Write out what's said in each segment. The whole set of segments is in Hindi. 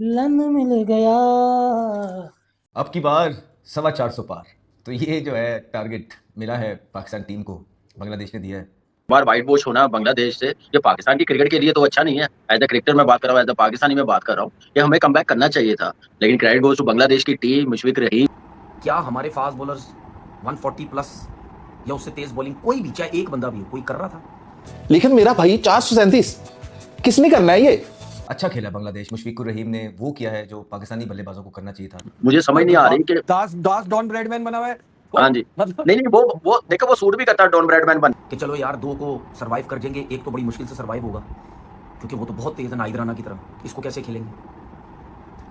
लन मिल गया। अब की बार 450 पार। तो ये जो है टारगेट मिला है पाकिस्तान टीम को, बांग्लादेश ने दिया है। बार वाइट वॉश होना बांग्लादेश से ये पाकिस्तान की क्रिकेट के लिए तो अच्छा नहीं है। एज अ क्रिकेटर मैं बात कर रहा हूँ, एज अ पाकिस्तानी मैं बात कर रहा हूँ, ये हमें कमबैक करना चाहिए था। लेकिन क्रेडिट गोज टू बांग्लादेश की टीम, मुशफिक रहीम। क्या हमारे फास्ट बॉलर्स 140 प्लस या उससे तेज बॉलिंग कोई भी, चाहे एक बंदा भी हो, कोई कर रहा था? लेकिन मेरा भाई 437 किसने करना है ये? अच्छा खेला बांग्लादेश, मुशफिकुर रहीम ने वो किया है जो पाकिस्तानी बल्लेबाजों को करना चाहिए था। मुझे समझ नहीं आ रही कि दास दास डॉन ब्रैडमैन बना हुआ है। हाँ जी, नहीं नहीं, वो देखो वो सूट भी करता है डॉन ब्रैडमैन बन कि चलो यार, दो को सरवाइव कर जाएंगे, एक तो बड़ी मुश्किल से सरवाइव होगा क्योंकि वो तो बहुत तेज है नाइदराना की तरह, इसको कैसे खेलेंगे?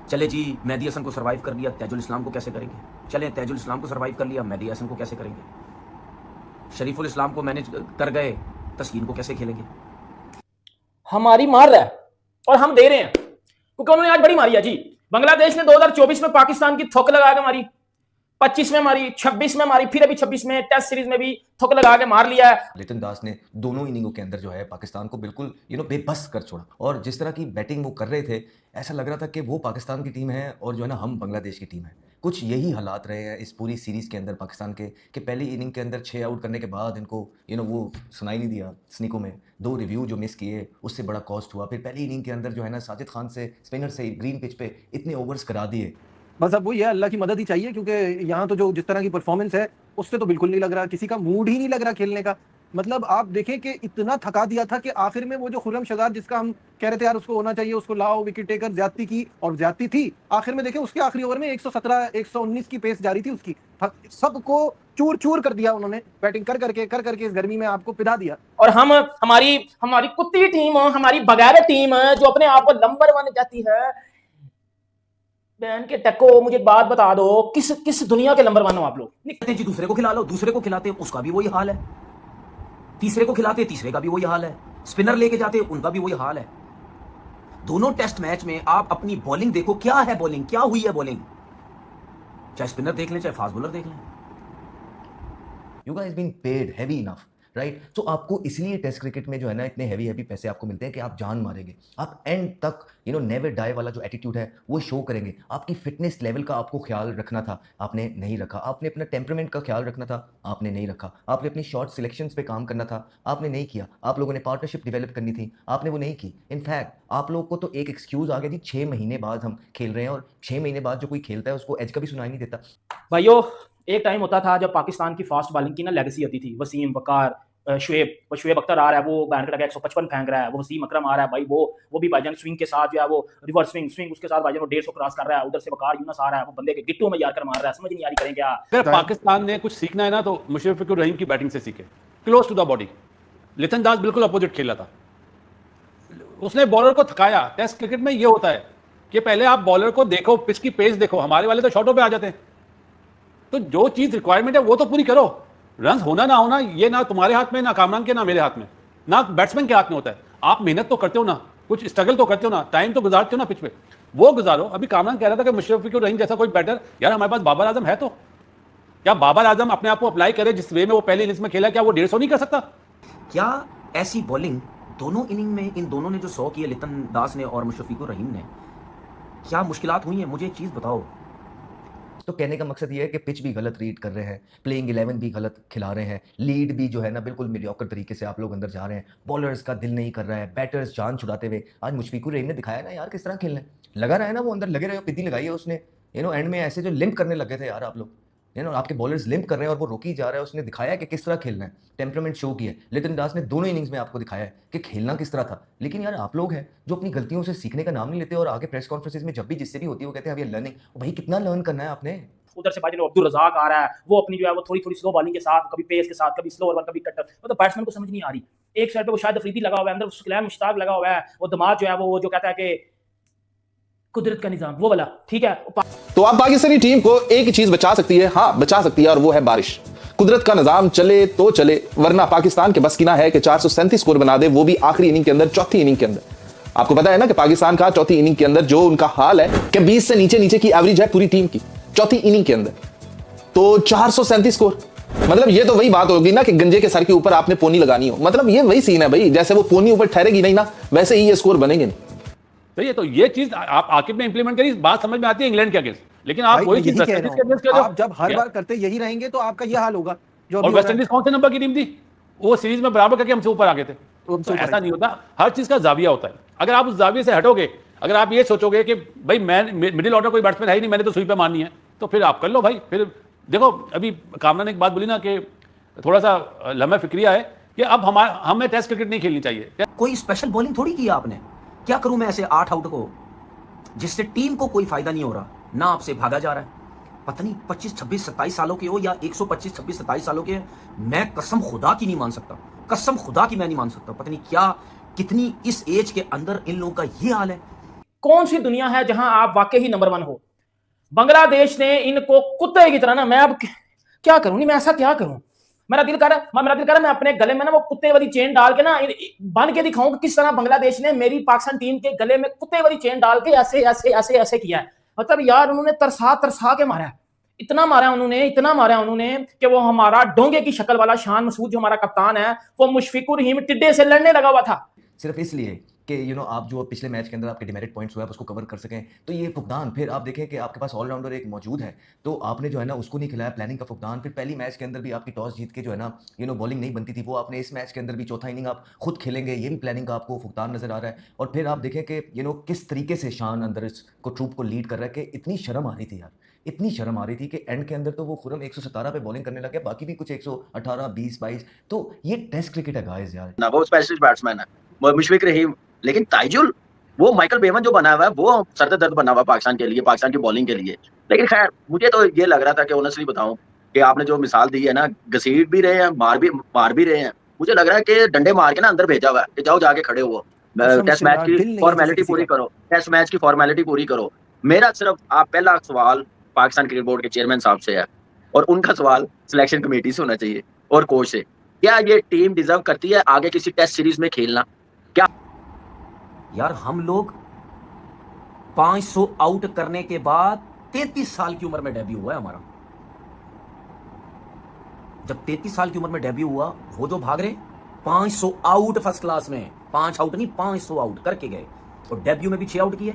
चले जी, मेहदी हसन को सरवाइव कर लिया, तैजुल इस्लाम को कैसे करेंगे? चले, तैजुल इस्लाम को सरवाइव कर लिया, मेहदी हसन को कैसे करेंगे? शरीफुल इस्लाम को मैनेज कर गए, तस्कीन को कैसे खेलेंगे? हमारी मार रहा है और हम दे रहे हैं, क्योंकि उन्होंने आज बड़ी मारी है जी। बांग्लादेश ने 2024 में पाकिस्तान की थोक लगा के मारी, 25 में मारी, 26 में मारी, फिर अभी 26 में टेस्ट सीरीज में भी थोक लगा के मार लिया है। लिटन दास ने दोनों इनिंगों के अंदर जो है पाकिस्तान को बिल्कुल बेबस कर छोड़ा। और जिस तरह की बैटिंग वो कर रहे थे, ऐसा लग रहा था कि वो पाकिस्तान की टीम है और जो है ना हम बांग्लादेश की टीम है। कुछ यही हालात रहे हैं इस पूरी सीरीज़ के अंदर पाकिस्तान के, कि पहली इनिंग के अंदर 6 आउट करने के बाद इनको वो सुनाई नहीं दिया स्निकों में, 2 रिव्यू जो मिस किए उससे बड़ा कॉस्ट हुआ। फिर पहली इनिंग के अंदर जो है ना साजिद खान से, स्पिनर से ग्रीन पिच पे इतने ओवर्स करा दिए। बस अब वही है, अल्लाह की मदद ही चाहिए, क्योंकि यहाँ तो जो जिस तरह की परफॉर्मेंस है उससे तो बिल्कुल नहीं लग रहा, किसी का मूड ही नहीं लग रहा खेलने का। मतलब आप देखें कि इतना थका दिया था कि आखिर में वो जो खुर्रम शहजाद जिसका हम कह रहे थे यार उसको होना चाहिए, उसको लाओ, विकेट टेकर, ज्यादती की और ज्यादती थी। आखिर में देखें उसके आखिरी ओवर में 117 119 की पेस जारी थी उसकी, सबको चूर चूर कर दिया उन्होंने, बैटिंग कर करके इस गर्मी में आपको पिधा दिया। और हम हमारी हमारी कुत्ती टीम, हमारी बगैर टीम जो अपने आप को नंबर 1 कहती है, बहन के टक्को, मुझे बात बता दो, किस दुनिया के नंबर 1 हो आप लोग? कहते हैं जी दूसरे को खिला लो, दूसरे को खिलाते हैं उसका भी वही हाल है, तीसरे को खिलाते तीसरे का भी वही हाल है, स्पिनर लेके जाते उनका भी वही हाल है। दोनों टेस्ट मैच में आप अपनी बॉलिंग देखो, क्या है बॉलिंग, क्या हुई है बॉलिंग, चाहे स्पिनर देख लें चाहे फास्ट बॉलर देख लें। You guys been paid heavy enough, right? तो आपको इसलिए टेस्ट क्रिकेट में जो है ना इतने हैवी पैसे आपको मिलते हैं कि आप जान मारेंगे, आप एंड तक नेवर डाई वाला जो एटीट्यूड है वो शो करेंगे। आपकी फिटनेस लेवल का आपको ख्याल रखना था, आपने नहीं रखा। आपने अपना टेम्परामेंट का ख्याल रखना था, आपने नहीं रखा। आपने अपनी शॉर्ट सिलेक्शंस पे काम करना था, आपने नहीं किया। आप लोगों ने पार्टनरशिप डेवलप करनी थी, आपने वो नहीं की। इनफैक्ट आप लोगों को तो एक एक्सक्यूज़ आ गया जी, 6 महीने बाद हम खेल रहे हैं, और 6 महीने बाद जो कोई खेलता है उसको एज का भी सुनाई नहीं देता। भाइयों, एक टाइम होता था जब पाकिस्तान की फास्ट बॉलिंग की ना लेगेसी होती थी। वसीम, वकार, शुएब अख्तर आ रहा है, वो बैन का 155 फेंक रहा है। वो वसीम अकरम आ रहा है भाई, वो भी भाईजान स्विंग के साथ जो है वो रिवर्स स्विंग उसके साथ भाईजान वो 150 क्रॉस कर रहा है। उधर से वकार यूनस आ रहा है, वो बंदे के गिट्टू में यार कर मार रहा है। समझ नहीं आ रही करें क्या? अगर पाकिस्तान ने कुछ सीखना है ना तो मुशफिकुर रहीम की बैटिंग से सीखे, क्लोज टू द बॉडी। लिथन दास बिल्कुल अपोजिट खेला था, उसने बॉलर को थकाया। टेस्ट क्रिकेट में ये होता है कि पहले आप बॉलर को देखो, पिच की पेस देखो। हमारे वाले तो शॉटों पे आ जाते हैं, तो जो चीज रिक्वायरमेंट है वो तो पूरी करो। रन होना ना होना ये ना तुम्हारे हाथ में, ना कामरान के, ना मेरे हाथ में, ना बैट्समैन के हाथ में होता है। आप मेहनत तो करते हो ना, कुछ स्ट्रगल तो करते हो ना, टाइम तो गुजारते हो ना पिच पे, वो गुजारो। अभी कामरान कह रहा था कि मुशफिकुर रहीम जैसा कोई बैटर, यार हमारे पास बाबर आजम है, तो क्या बाबर आजम अपने आप को अप्लाई करे जिस वे में वो पहली इनिंग्स में खेला, क्या वो 150 नहीं कर सकता? क्या ऐसी बॉलिंग दोनों इनिंग में इन दोनों ने जो 100 किए, लितन दास ने और मुशफिकुर रहीम ने, क्या मुश्किलात हुई हैं? मुझे एक चीज बताओ। तो कहने का मकसद ये है कि पिच भी गलत रीड कर रहे हैं, प्लेइंग 11 भी गलत खिला रहे हैं, लीड भी जो है ना बिल्कुल मीडियोकर तरीके से आप लोग अंदर जा रहे हैं, बॉलर्स का दिल नहीं कर रहा है, बैटर्स जान छुड़ाते हुए। आज मुशफिकुर रहीम ने दिखाया ना यार किस तरह खेलना है, लगा रहा है ना, वो अंदर लगे रहे हो, पिद्दी लगाई है उसने। एंड में ऐसे जो लिम्प करने लगे थे यार आप लोग, आपके बॉलर्स लिम्प कर रहे हैं और वो रोकी जा रहा है। उसने दिखाया कि किस तरह खेलना है, टेम्परामेंट शो किया है। लिटन दास ने दोनों इनिंग्स में आपको दिखाया है कि खेलना किस तरह था। लेकिन यार आप लोग हैं जो अपनी गलतियों से सीखने का नाम नहीं लेते, और आगे प्रेस कॉन्फ्रेंसेस में जब भी जिससे भी होती है वो कहते हैं अब ये लर्निंग। भाई कितना लर्न करना है आपने? उधर से भाई अब्दुल रजाक आ रहा है, वो अपनी जो है वो थोड़ी स्लो बॉलिंग के साथ, कभी पेस के साथ, कभी स्लो ओवर, कभी कटर। मतलब बैट्समैन को समझ नहीं आ रही। एक साइड पे वो शायद अफरीदी लगा हुआ है, अंदर सुकलैन मुश्ताक लगा हुआ है, वो दिमाग जो है वो जो कहता है कि कुदरत का निजाम, वो वाला, ठीक है। तो अब पाकिस्तानी टीम को एक ही चीज बचा सकती है, हाँ बचा सकती है, और वो है बारिश। कुदरत का निजाम चले तो चले, वरना पाकिस्तान के बस की ना है कि 437 स्कोर बना दे, वो भी आखिरी इनिंग के अंदर, चौथी इनिंग के अंदर। आपको पता है ना कि पाकिस्तान का चौथी इनिंग के अंदर जो उनका हाल है कि 20 से नीचे की एवरेज है पूरी टीम की चौथी इनिंग के अंदर। तो 437 स्कोर, मतलब ये तो वही बात होगी ना कि गंजे के सर के ऊपर आपने पोनी लगानी हो। मतलब ये वही सीन है भाई, जैसे वो पोनी ऊपर ठहरेगी नहीं ना, वैसे ही ये स्कोर बनेंगे नहीं। तो ये चीज आप आकिब ने इंप्लीमेंट करी, बात समझ में आती है इंग्लैंड के अगेंस्ट, लेकिन आप भाई वही मैं चीज यही वेस्ट कह इंडीज रहा के अगेंस्ट कर हूँ, रहे हो। आप जब हर क्या? बार करते यही रहेंगे तो आपका ये हाल होगा जो और अभी हो वेस्ट रहा है। इंडीज कौन से नंबर की टीम थी? वो सीरीज में बराबर करके हमसे ऊपर आ गए थे। तो हमसे तो ऊपर ऐसा आए। नहीं होता, हर चीज का जाविया होता है। अगर आप उस जाविये से हटोगे, अगर आप ये सोचोगे कि भाई मैं मिडिल ऑर्डर कोई बैट्समैन है ही नहीं, मैंने तो सुई पे मारनी है, तो फिर आप कर लो भाई। फिर देखो अभी कामना ने एक बात बोली ना कि थोड़ा सा लम्हा फिक्रिया है कि अब हमें टेस्ट क्रिकेट नहीं खेलनी चाहिए। कोई स्पेशल बॉलिंग थोड़ी की आपने। क्या करूं मैं ऐसे 8 आउट को जिससे टीम को कोई फायदा नहीं हो रहा, ना आपसे भागा जा रहा है। पता नहीं 25 26 27 सालों के हो या 125 26 27 सालों के, मैं कसम खुदा की नहीं मान सकता, कसम खुदा की मैं नहीं मान सकता। पता नहीं क्या कितनी इस एज के अंदर इन लोगों का ये हाल है। कौन सी दुनिया है जहां आप वाकई ही नंबर 1 हो? बांग्लादेश ने इनको कुत्ते की तरह ना, मैं अब क्या करूं, नहीं मैं ऐसा क्या करूं, मेरा दिल कर रहा मैं अपने गले में ना वो कुत्ते वाली चेन डाल के ना बन के दिखाऊं कि किस तरह बांग्लादेश ने मेरी पाकिस्तान टीम के गले में कुत्ते वाली चेन डाल के ऐसे ऐसे ऐसे ऐसे किया है। मतलब यार उन्होंने तरसा तरसा के मारा है, इतना मारा उन्होंने कि वो हमारा डोंगे की शक्ल वाला शान मसूद जो हमारा कप्तान है, वो मुशफिकुर रहीम टिड्डे से लड़ने लगा हुआ था। सिर्फ इसलिए कि आप जो पिछले मैच के अंदर आपके डिमेरिट पॉइंट्स हुए आप उसको कवर कर सकें, तो ये फुकदान फिर आप देखें कि आपके पास ऑलराउंडर एक मौजूद है, तो आपने जो है ना उसको नहीं खिलाया, प्लानिंग का फुकदान। फिर पहली मैच के अंदर भी आपकी टॉस जीत के जो है ना बॉलिंग नहीं बनती थी, वो आपने इस मैच के अंदर भी चौथा इनिंग आप खुद खेलेंगे, ये भी प्लानिंग का आपको फुकदान नजर आ रहा है। और फिर आप देखें कि किस तरीके से शान अंदर इसको ट्रूप को लीड कर रहा है कि इतनी शर्म आ रही थी यार, इतनी शर्म आ रही थी कि एंड के अंदर तो वो खुरम 117 पे बॉलिंग करने लगे, बाकी भी कुछ 118 20 22। तो ये टेस्ट क्रिकेट है गाइस यार। ना वो स्पेशलिस्ट बैट्समैन है वो मुशफिक रहीम, लेकिन ताइजुल वो माइकल बेमन जो बना हुआ है वो सर दर्द बना हुआ है पाकिस्तान के लिए, पाकिस्तान की बॉलिंग के लिए। लेकिन खैर मुझे तो ये लग रहा था कि ऑनेस्टली बताऊं कि आपने जो मिसाल दी है ना, घसीट भी रहे हैं, मार भी रहे हैं, मुझे लग रहा है कि डंडे मार के ना अंदर भेजा हुआ है कि जाओ जाके खड़े हो, टेस्ट मैच की फॉर्मेलिटी पूरी करो, टेस्ट मैच की फॉर्मेलिटी पूरी करो। मेरा सिर्फ आप पहला सवाल पाकिस्तान क्रिकेट बोर्ड के चेयरमैन साहब से है, और उनका सवाल सिलेक्शन कमेटी से होना चाहिए और कोच से, क्या ये टीम डिजर्व करती है आगे किसी टेस्ट सीरीज में खेलना? क्या यार हम लोग 500 आउट करने के बाद 33 साल की उम्र में डेब्यू हुआ है हमारा। जब 33 साल की उम्र में डेब्यू हुआ, वो जो भाग रहे 500 आउट फर्स्ट क्लास में, 5 आउट नहीं 500 आउट करके गए, और डेब्यू में भी 6 आउट किए।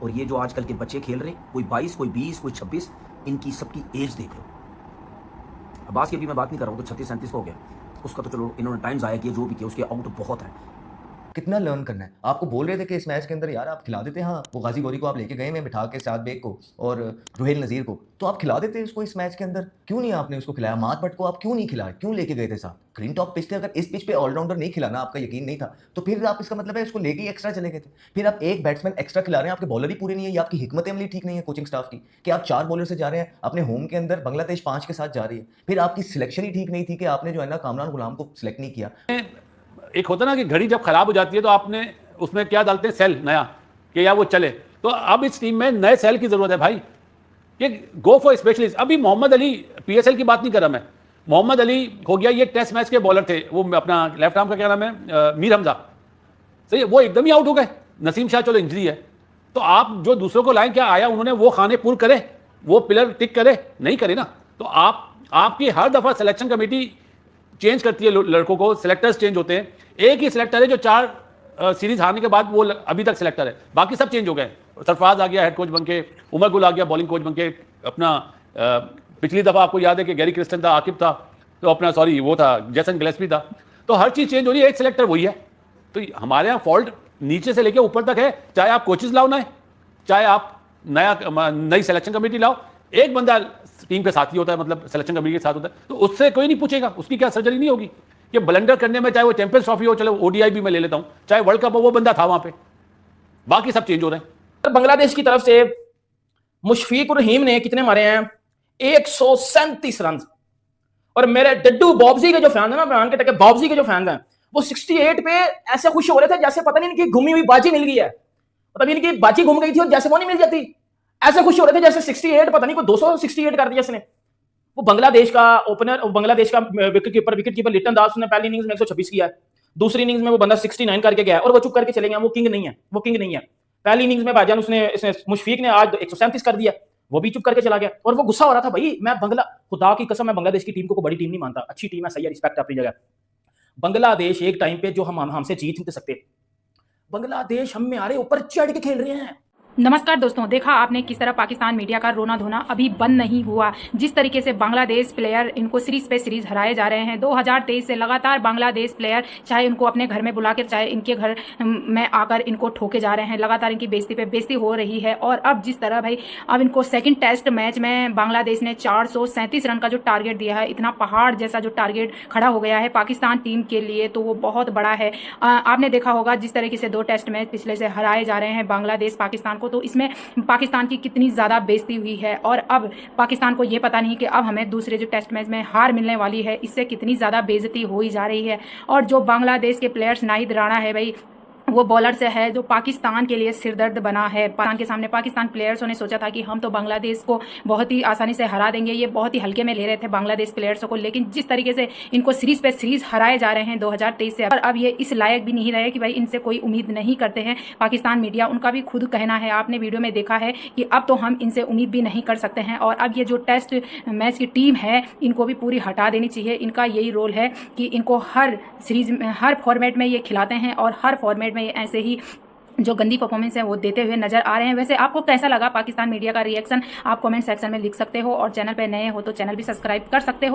और ये जो आजकल के बच्चे खेल रहे, कोई 22 कोई 20 कोई 26, इनकी सबकी एज देख लो। अब्बास की अभी मैं बात नहीं कर रहा हूँ, तो 36 37 को हो गया, उसका तो चलो इन्होंने टाइम ज़ाया किया, जो भी किया, उसके आउट बहुत है। कितना लर्न करना है। आपको बोल रहे थे कि इस मैच के अंदर यार आप खिला देते, हाँ वो गाजी गौरी को आप लेके गए में बिठा के, साद बेग को और रुहेल नज़ीर को, तो आप खिला देते उसको इस मैच के अंदर, क्यों नहीं आपने उसको खिलाया? मात भट्ट को आप क्यों नहीं खिलाए, क्यों लेके गए थे साथ? ग्रीन टॉप पिच थे, अगर इस पिच पे ऑलराउंडर नहीं खिलाना, आपका यकीन नहीं था, तो फिर आप इसका मतलब है उसको लेके एक्स्ट्रा चले गए थे। फिर आप एक बैट्समैन एक्स्ट्रा खिला रहे हैं, आपके बॉलर ही पूरे नहीं है, ये आपकी हिकमत अमली ठीक नहीं है कोचिंग स्टाफ की कि आप 4 बॉलर से जा रहे हैं, अपने होम के अंदर बांग्लादेश 5 के साथ जा रही है। फिर आपकी सिलेक्शन ही ठीक नहीं थी कि आपने जो है ना कामरान गुलाम को सिलेक्ट नहीं किया। एक होता ना कि घड़ी जब खराब हो जाती है तो आपने उसमें क्या डालते हैं, सेल नया, कि यार वो चले। तो अब इस टीम में नए सेल की जरूरत है भाई, ये गो फॉर स्पेशलिस्ट। अभी मोहम्मद अली, पीएसएल की बात नहीं कर रहा मैं, मोहम्मद अली हो गया, ये टेस्ट मैच के बॉलर थे, वो अपना लेफ्ट आर्म का क्या नाम है, मीर हमजा, सही है, वो एकदम ही आउट हो गए। नसीम शाह चलो इंजरी है, तो आप जो दूसरों को लाएं, क्या आया उन्होंने वो खाने पूर्ण करे, वो पिलर टिक करे? नहीं करे ना। तो आपकी हर दफा सिलेक्शन कमेटी चेंज करती है लड़कों को, सिलेक्टर्स चेंज होते हैं। एक ही सिलेक्टर है जो 4 सीरीज हारने के बाद वो अभी तक सिलेक्टर है, बाकी सब चेंज हो गए। सरफराज आ गया हेड कोच बनके, उमर गुल आ गया बॉलिंग कोच बनके, अपना पिछली दफा आपको याद है कि गैरी क्रिस्टन था, आकिब था, तो अपना सॉरी वो था जैसन गिलेस्पी था। तो हर चीज चेंज हो रही है, एक सिलेक्टर वही है। तो हमारे यहाँ फॉल्ट नीचे से लेके ऊपर तक है, चाहे आप कोचेस लाओ नए, चाहे आप नई सिलेक्शन कमेटी लाओ, एक बंदा टीम के साथ ही होता है, मतलब सिलेक्शन कमेटी के साथ होता है, तो उससे कोई नहीं पूछेगा, उसकी क्या सर्जरी नहीं होगी कि ब्लंडर करने में, चाहे वो चैंपियंस ट्रॉफी हो, चलो ओडीआई भी मैं ले लेता हूं, चाहे वर्ल्ड कप हो, वो बंदा था वहां पे, बाकी सब चेंज हो रहे हैं। बांग्लादेश की तरफ से मुशफिकुर रहीम ने कितने मारे हैं? 137 रन। और मेरे डड्डू बॉब्जी के जो फैन है ना, बयान के टके बॉब्जी के जो फैन हैं, वो 68 पे ऐसे खुश हो रहे थे जैसे पता नहीं इनकी घूमी हुई बाजी मिल गई है, मतलब इनकी बाजी घूम गई थी और जैसे वो नहीं मिल जाती, ऐसे खुश हो रहे थे जैसे 68 पता नहीं कोई 268 कर दिया इसने। वो बांग्लादेश का ओपनर, बांग्लादेश का विकेट कीपर लिटन दास ने पहली इनिंग्स में 126 किया है, दूसरी इनिंग्स में वो बंदा 69 करके गया और वो चुप करके चले गया, वो किंग नहीं है। पहली इनिंग्स में भाईजान उसने मुशफिक ने आज 137 कर दिया, वो भी चुप करके चला गया और वो गुस्सा हो रहा था। भाई मैं खुदा की कसम, मैं बांग्लादेश की टीम को बड़ी टीम नहीं मानता, अच्छी टीम है, सही है, रिस्पेक्ट अपनी जगह। बांग्लादेश एक टाइम पे जो हमसे जीत नहीं सकते, बांग्लादेश हम हमारे ऊपर चढ़ के खेल रहे हैं। नमस्कार दोस्तों, देखा आपने किस तरह पाकिस्तान मीडिया का रोना धोना अभी बंद नहीं हुआ। जिस तरीके से बांग्लादेश प्लेयर इनको सीरीज पे सीरीज हराए जा रहे हैं। 2023 से लगातार बांग्लादेश प्लेयर चाहे उनको अपने घर में बुलाकर चाहे इनके घर में आकर इनको ठोके जा रहे हैं। लगातार इनकी बेइज्जती पे बेइज्जती हो रही है। और अब जिस तरह भाई अब इनको सेकंड टेस्ट मैच में बांग्लादेश ने 437 रन का जो टारगेट दिया है, इतना पहाड़ जैसा जो टारगेट खड़ा हो गया है पाकिस्तान टीम के लिए, तो वो बहुत बड़ा है। आपने देखा होगा जिस तरीके से 2 टेस्ट मैच पिछले से हराए जा रहे हैं बांग्लादेश पाकिस्तान को, तो इसमें पाकिस्तान की कितनी ज़्यादा बेइज्जती हुई है। और अब पाकिस्तान को ये पता नहीं कि अब हमें दूसरे जो टेस्ट मैच में हार मिलने वाली है, इससे कितनी ज़्यादा बेइज्जती हो ही जा रही है। और जो बांग्लादेश के प्लेयर्स नाहिद राणा है भाई, वो बॉलर से है जो पाकिस्तान के लिए सिरदर्द बना है। पाकिस्तान के सामने पाकिस्तान प्लेयर्सों ने सोचा था कि हम तो बांग्लादेश को बहुत ही आसानी से हरा देंगे, ये बहुत ही हल्के में ले रहे थे बांग्लादेश प्लेयर्सों को। लेकिन जिस तरीके से इनको सीरीज पे सीरीज हराए जा रहे हैं 2023 से, और अब ये इस लायक भी नहीं रहे कि भाई इनसे कोई उम्मीद नहीं करते हैं पाकिस्तान मीडिया। उनका भी खुद कहना है, आपने वीडियो में देखा है कि अब तो हम इनसे उम्मीद भी नहीं कर सकते हैं। और अब ये जो टेस्ट मैच की टीम है इनको भी पूरी हटा देनी चाहिए। इनका यही रोल है कि इनको हर सीरीज में हर फॉर्मेट में ये खिलाते हैं और हर फॉर्मेट में ये ऐसे ही जो गंदी परफॉर्मेंस है वो देते हुए नजर आ रहे हैं। वैसे आपको कैसा लगा पाकिस्तान मीडिया का रिएक्शन, आप कमेंट सेक्शन में लिख सकते हो। और चैनल पे नए हो तो चैनल भी सब्सक्राइब कर सकते हो।